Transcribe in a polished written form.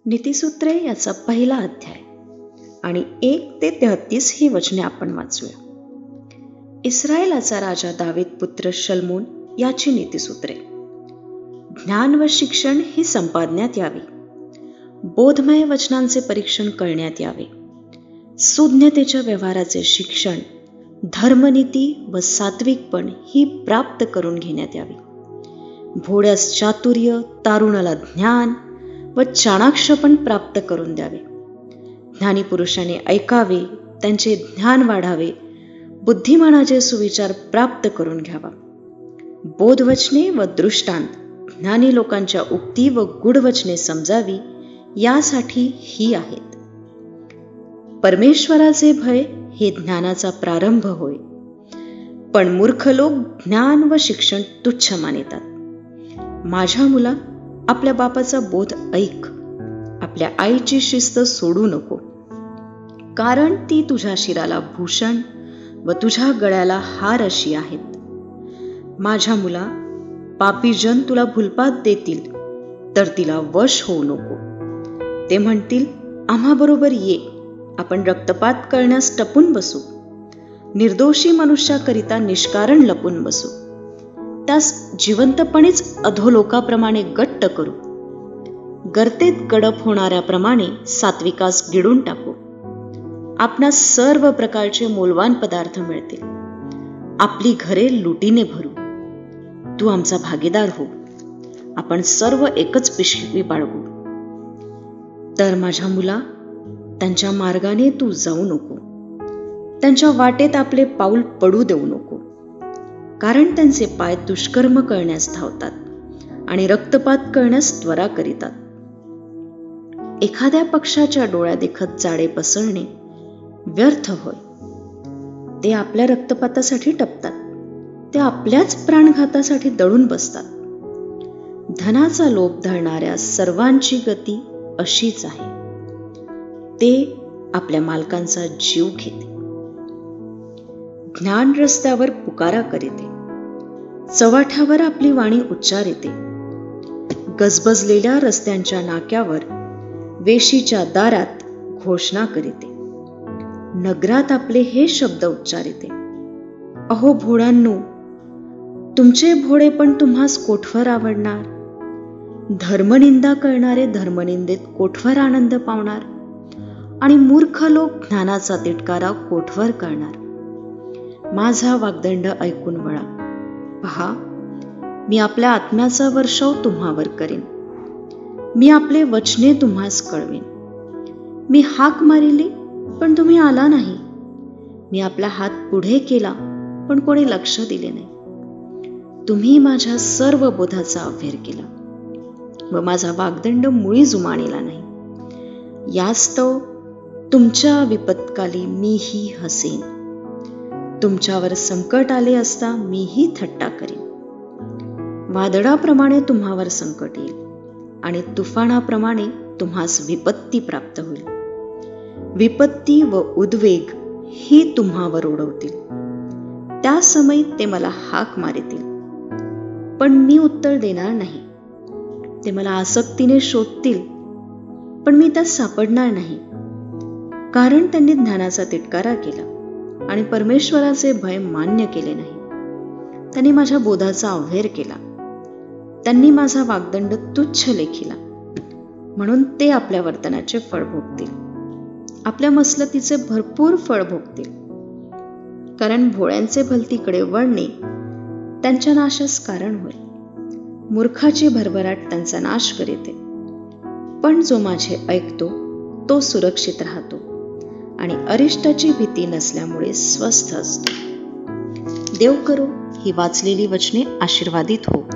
नीतिसूत्रे याचा पहिला अध्याय आणि 1 ते 33 ही वचने आपण वाचूया. इस्रायलाचा राजा दावीद पुत्र शल्मोन याची नीतिसूत्रे. ज्ञान व शिक्षण ही संपादण्यात यावी, बोधमय वचनांचे परीक्षण करण्यात यावे, सुज्ञतेच्या व्यवहाराचे शिक्षण, धर्मनीती व सात्विकपण ही प्राप्त करून घेण्यात यावी. भोळ्यास चातुर्य, तारुणाला ज्ञान व चाणाक्षपण प्राप्त करून द्यावे. ज्ञानी पुरुषाने ऐकावे, त्यांचे ज्ञान वाढावे, बुद्धिमानाचे सुविचार प्राप्त करून घ्यावा. बोधवचने व दृष्टांत, ज्ञानी लोकांच्या उक्ती व गूढवचने समजावी, यासाठी ही आहेत. परमेश्वराचे भय हे ज्ञानाचा प्रारंभ होय, पण मूर्ख लोक ज्ञान व शिक्षण तुच्छ मानितात. माझ्या मुला, आपल्या बापाचा बोध ऐक, आपल्या आईची शिस्त सोडू नको, कारण ती तुझ्या शिराला भूषण व तुझ्या गळ्याला हार अशी आहेत. माझ्या मुला, पापी जन तुला भुलपात देतील, तर तिला वश होऊ नको. ते म्हणतील, आम्हाबरोबर ये, आपण रक्तपात करण्यास टपून बसू, निर्दोषी मनुष्याकरिता निष्कारण लपून बसू, त्यास जिवंतपणेच अधोलोकाप्रमाणे गट्ट करू, गर्तेत गडप होणाऱ्याप्रमाणे सात्विकास गिळून टाकू. आपणास सर्व प्रकारचे मोलवान पदार्थ मिळतील, आपली घरे लुटीने भरू. तू आमचा भागीदार हो, आपण सर्व एकच पिशवी बाळगू. तर माझ्या मुला, त्यांच्या मार्गाने तू जाऊ नको, त्यांच्या वाटेत आपले पाऊल पडू देऊ नको, कारण त्यांचे पाय दुष्कर्म करण्यास धावतात आणि रक्तपात करण्यास त्वरा करीतात. एखाद्या पक्षाच्या डोळ्यादेखत जाळे पसरणे व्यर्थ होय. ते आपल्या रक्तपातासाठी टपतात, ते आपल्याच प्राणघातासाठी दडून बसतात. धनाचा लोभ धरणाऱ्या सर्वांची गती अशीच आहे, ते आपल्या मालकांचा जीव घेते. ज्ञान रस्त्यावर पुकारा करीते, चव्हाट्यावर आपली वाणी उच्चारिते. गजबजलेल्या रस्त्यांच्या नाक्यावर, वेशीच्या दारात घोषणा करीते. नगरात आपले हे शब्द उच्चारिते. अहो भोळ्यांनो, तुमचे भोळेपण तुम्हास कोठवर आवडणार? धर्मनिंदा करणारे धर्मनिंदेत कोठवर आनंद पावणार? आणि मूर्ख लोक ज्ञानाचा तिटकारा कोठवर करणार? माझा वाग्दंड ऐकून वळा. पहा, मी आपल्या आत्म्याचा वर्षाव तुम्हावर करेन, मी आपले वचने तुम्हास कळवेन. मी हाक मारिली, पण तुम्ही आला नाही. मी आपला हात पुढे केला, पण कोणी लक्ष दिले नाही. तुम्ही माझ्या सर्व बोधाचा अव्हेर केला व माझा वाग्दंड मुळी जुमानिला नाही. यास्तव तुमच्या विपत्काली मीही हसेन, तुमच्यावर संकट आले असता मीही थट्टा करेन. वादळाप्रमाणे तुम्हावर संकट येईल आणि तुफानाप्रमाणे तुम्हास विपत्ती प्राप्त होईल. विपत्ती व उद्वेग ही तुम्हावर ओढवतील. त्या समयी ते मला हाक मारितील, पण मी उत्तर देणार नाही. ते मला आसक्तीने शोधतील, पण मी त्यात सापडणार नाही, कारण त्यांनी ज्ञानाचा तिटकारा केला आणि परमेश्वराचे भय मान्य केले नाही. त्यांनी माझ्या बोधाचा अव्हेर केला, त्यांनी माझा वाग्दंड तुच्छ लेखिला. म्हणून ते आपल्या वर्तनाचे फळ भोगतील, आपल्या मसलतीचे भरपूर फळ भोगतील. कारण भोळ्यांचे भलतीकडे वळणे त्यांच्या नाशास कारण होईल. मूर्खाची भरभराट त्यांचा नाश करीते, पण जो माझे ऐकतो तो सुरक्षित राहतो आणि अरिष्टाची भीती नसल्यामुळे स्वस्थ असतो. देव करो ही वाचलेली वचने आशीर्वादित हो.